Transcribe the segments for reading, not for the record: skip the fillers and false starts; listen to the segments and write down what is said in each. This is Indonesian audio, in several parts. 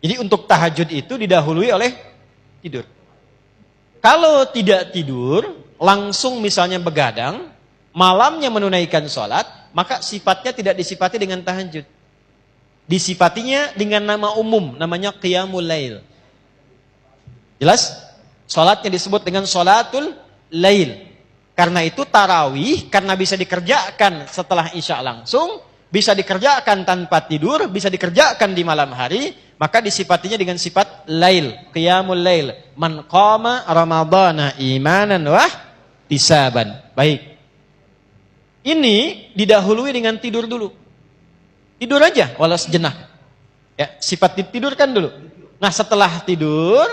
Jadi untuk tahajud itu didahului oleh tidur. Kalau tidak tidur, langsung misalnya begadang, malamnya menunaikan sholat, maka sifatnya tidak disifati dengan tahajud. Disifatinya dengan nama umum, namanya qiyamul lail. Jelas? Sholatnya disebut dengan sholatul lail. Karena itu tarawih, karena bisa dikerjakan setelah isya langsung, bisa dikerjakan tanpa tidur, bisa dikerjakan di malam hari, maka disifatinya dengan sifat lail, qiyamul lail. Man qama ramadhana imanan wah ihtisaban. Baik. Ini didahului dengan tidur dulu. Tidur aja walau sejenak. Ya, sifat ditidurkan dulu. Nah, setelah tidur,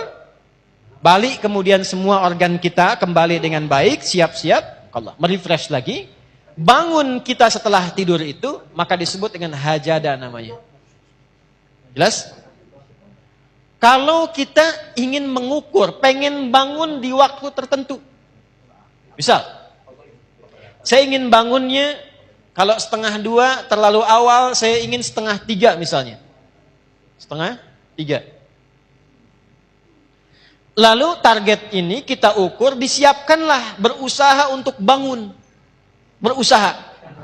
balik kemudian semua organ kita kembali dengan baik, siap-siap, Allah merefresh lagi. Bangun kita setelah tidur itu, maka disebut dengan hajada namanya. Jelas? Kalau kita ingin mengukur, pengen bangun di waktu tertentu. Misal, saya ingin bangunnya, kalau 1:30 terlalu awal, saya ingin 2:30 misalnya. 2:30. Lalu target ini kita ukur, disiapkanlah, berusaha untuk bangun. Berusaha.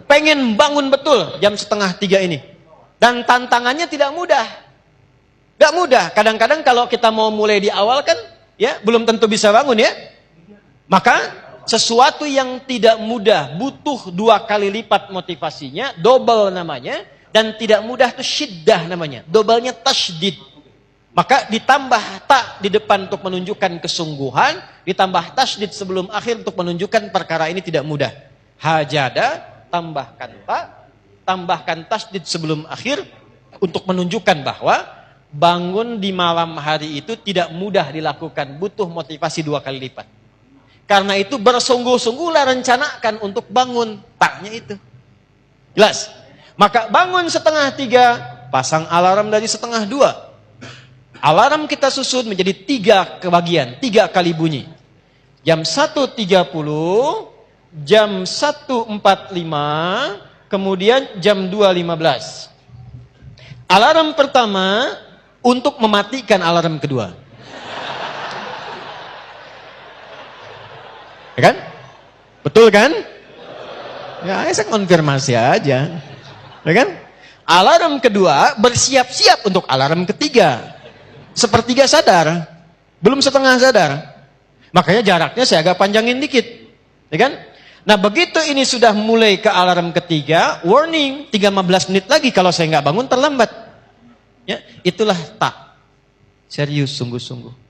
Pengen bangun betul jam 2:30 ini. Dan tantangannya tidak mudah. Gak mudah. Kadang-kadang kalau kita mau mulai di awal kan, ya belum tentu bisa bangun ya. Maka sesuatu yang tidak mudah, butuh 2 kali lipat motivasinya, double namanya. Dan tidak mudah itu syiddah namanya. Dobelnya tasydid. Maka ditambah tak di depan untuk menunjukkan kesungguhan, ditambah tasydid sebelum akhir untuk menunjukkan perkara ini tidak mudah. Hajada, tambahkan tak, tambahkan tasydid sebelum akhir untuk menunjukkan bahwa bangun di malam hari itu tidak mudah dilakukan, butuh motivasi 2 kali lipat. Karena itu bersungguh-sungguhlah rencanakan untuk bangun, taknya itu. Jelas? Maka bangun 2:30, pasang alarm dari 1:30. Alarm kita susun menjadi 3 kebagian, 3 kali bunyi. Jam 1:30, jam 1:45, kemudian jam 2:15. Alarm pertama untuk mematikan alarm kedua. Ya kan? Betul kan? Ya, saya konfirmasi aja. Ya kan? Alarm kedua bersiap-siap untuk alarm ketiga. 1/3 sadar, belum 1/2 sadar. Makanya jaraknya saya agak panjangin dikit. Ya kan? Nah, begitu ini sudah mulai ke alarm ketiga, warning, 15 menit lagi kalau saya nggak bangun terlambat. Ya, itulah tak. Serius, sungguh-sungguh.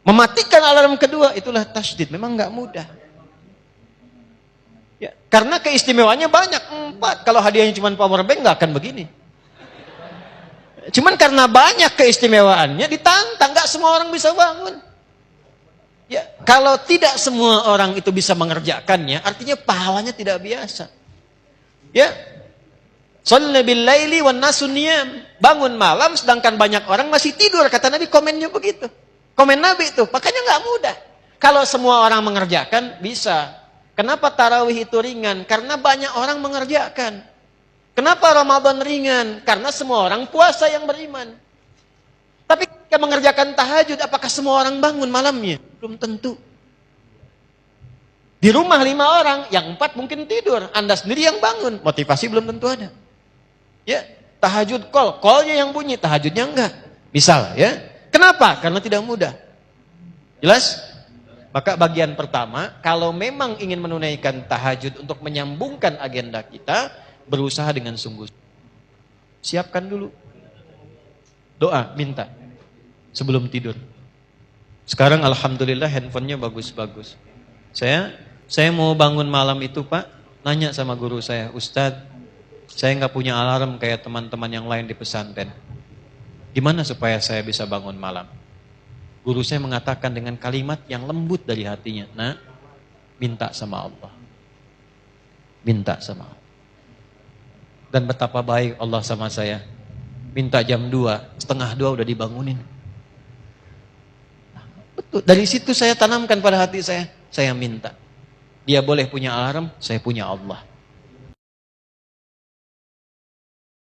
Mematikan alarm kedua, itulah tasydid. Memang nggak mudah. Ya, karena keistimewaannya banyak. 4. Kalau hadiahnya cuma power bank, nggak akan begini. Cuman karena banyak keistimewaannya, ditantang. Nggak semua orang bisa bangun. Ya, kalau tidak semua orang itu bisa mengerjakannya, artinya pahalanya tidak biasa. Ya, shalla bil laili wan nasu niyam. Bangun malam sedangkan banyak orang masih tidur, kata Nabi, komennya begitu. Komen Nabi itu, makanya nggak mudah. Kalau semua orang mengerjakan, bisa. Kenapa tarawih itu ringan? Karena banyak orang mengerjakan. Kenapa Ramadan ringan? Karena semua orang puasa yang beriman. Tapi ketika mengerjakan tahajud, apakah semua orang bangun malamnya? Belum tentu. Di rumah 5 orang, yang 4 mungkin tidur. Anda sendiri yang bangun, motivasi belum tentu ada. Ya, tahajud call-nya yang bunyi, tahajudnya enggak. Misal ya. Kenapa? Karena tidak mudah. Jelas? Maka bagian pertama, kalau memang ingin menunaikan tahajud untuk menyambungkan agenda kita, berusaha dengan sungguh. Siapkan dulu. Doa, minta. Sebelum tidur. Sekarang alhamdulillah handphonenya bagus-bagus. Saya mau bangun malam itu Pak, nanya sama guru saya, Ustadz, saya nggak punya alarm kayak teman-teman yang lain di pesantren. Gimana supaya saya bisa bangun malam? Guru saya mengatakan dengan kalimat yang lembut dari hatinya, nah, minta sama Allah. Minta sama Allah. Dan betapa baik Allah sama saya. Minta jam 2, 1:30 udah dibangunin. Nah, betul. Dari situ saya tanamkan pada hati saya minta. Dia boleh punya alarm, saya punya Allah.